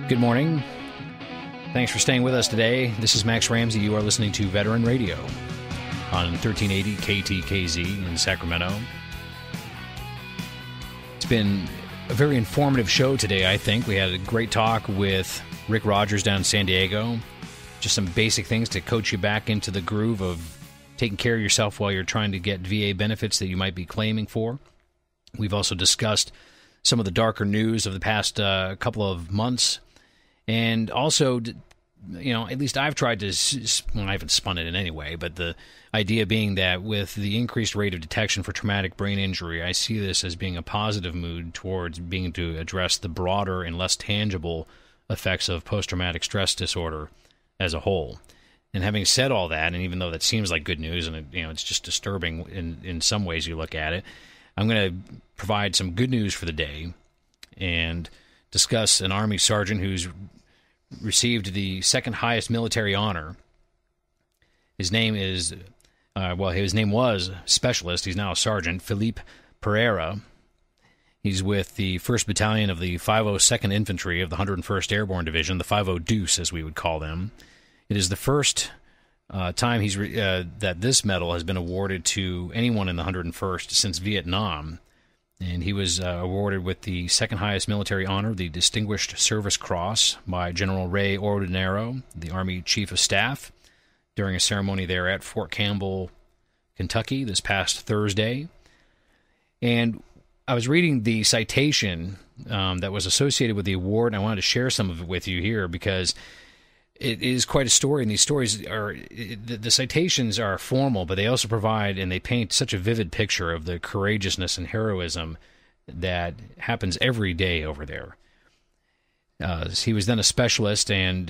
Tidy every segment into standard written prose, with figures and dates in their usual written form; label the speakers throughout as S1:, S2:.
S1: Good morning. Thanks for staying with us today. This is Max Ramsey. You are listening to Veteran Radio on 1380 KTKZ in Sacramento. It's been a very informative show today, I think. We had a great talk with Rick Rogers down in San Diego. Just some basic things to coach you back into the groove of taking care of yourself while you're trying to get VA benefits that you might be claiming for. We've also discussed some of the darker news of the past couple of months. And also, you know, at least I've tried to, well, I haven't spun it in any way, but the idea being that with the increased rate of detection for traumatic brain injury, I see this as being a positive mood towards being to address the broader and less tangible effects of post-traumatic stress disorder as a whole. And having said all that, and even though that seems like good news, and it's just disturbing in some ways you look at it, I'm going to provide some good news for the day and discuss an Army sergeant who's received the second highest military honor. His name is, his name was Specialist. He's now a Sergeant, Felipe Pereira. He's with the 1st Battalion of the 502nd Infantry of the 101st Airborne Division, the 50 Deuce, as we would call them. It is the first time that this medal has been awarded to anyone in the 101st since Vietnam. And he was awarded with the second highest military honor, the Distinguished Service Cross, by General Ray Ordinero, the Army Chief of Staff, during a ceremony there at Fort Campbell, Kentucky, this past Thursday. And I was reading the citation that was associated with the award, and I wanted to share some of it with you here because it is quite a story, and these stories the citations are formal, but they also provide and they paint such a vivid picture of the courageousness and heroism that happens every day over there. He was then a specialist, and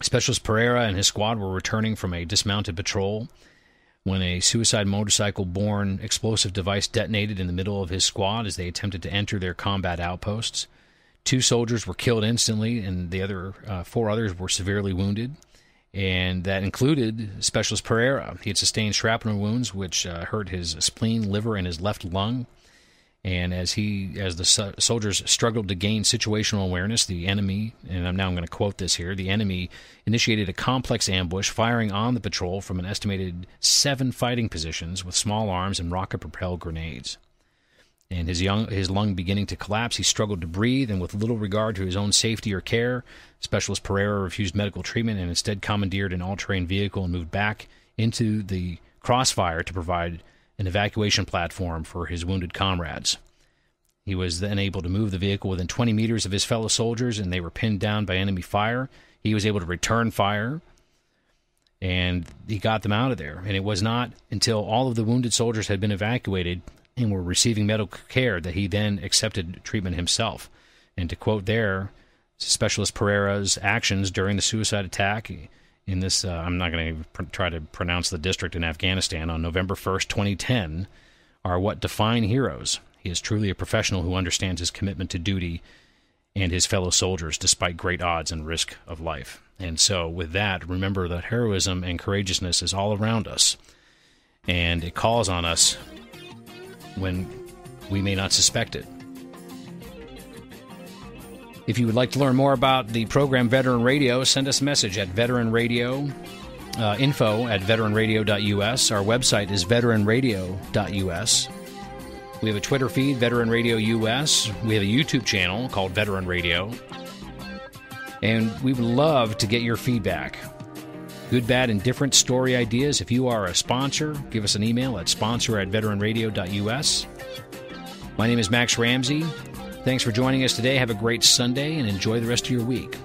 S1: Specialist Pereira and his squad were returning from a dismounted patrol when a suicide motorcycle-borne explosive device detonated in the middle of his squad as they attempted to enter their combat outposts. 2 soldiers were killed instantly, and the other 4 others were severely wounded, and that included Specialist Pereira. He had sustained shrapnel wounds, which hurt his spleen, liver, and his left lung. And as the soldiers struggled to gain situational awareness, the enemy, and I'm going to quote this here, the enemy initiated a complex ambush, firing on the patrol from an estimated 7 fighting positions with small arms and rocket-propelled grenades. And his lung beginning to collapse, he struggled to breathe, and with little regard to his own safety or care, Specialist Pereira refused medical treatment and instead commandeered an all-terrain vehicle and moved back into the crossfire to provide an evacuation platform for his wounded comrades. He was then able to move the vehicle within 20 meters of his fellow soldiers, and they were pinned down by enemy fire. He was able to return fire, and he got them out of there. And it was not until all of the wounded soldiers had been evacuated and were receiving medical care that he then accepted treatment himself. And to quote there, Specialist Pereira's actions during the suicide attack in this, I'm not going to try to pronounce the district in Afghanistan, on November 1st, 2010, are what define heroes. He is truly a professional who understands his commitment to duty and his fellow soldiers despite great odds and risk of life. And so with that, remember that heroism and courageousness is all around us, and it calls on us when we may not suspect it. If you would like to learn more about the program Veteran Radio, send us a message at Veteran Radio, info at veteranradio.us. Our website is veteranradio.us. We have a Twitter feed, Veteran Radio US. We have a YouTube channel called Veteran Radio. And we would love to get your feedback. Good, bad, and different story ideas. If you are a sponsor, give us an email at sponsor@veteranradio.us. My name is Max Ramsey. Thanks for joining us today. Have a great Sunday and enjoy the rest of your week.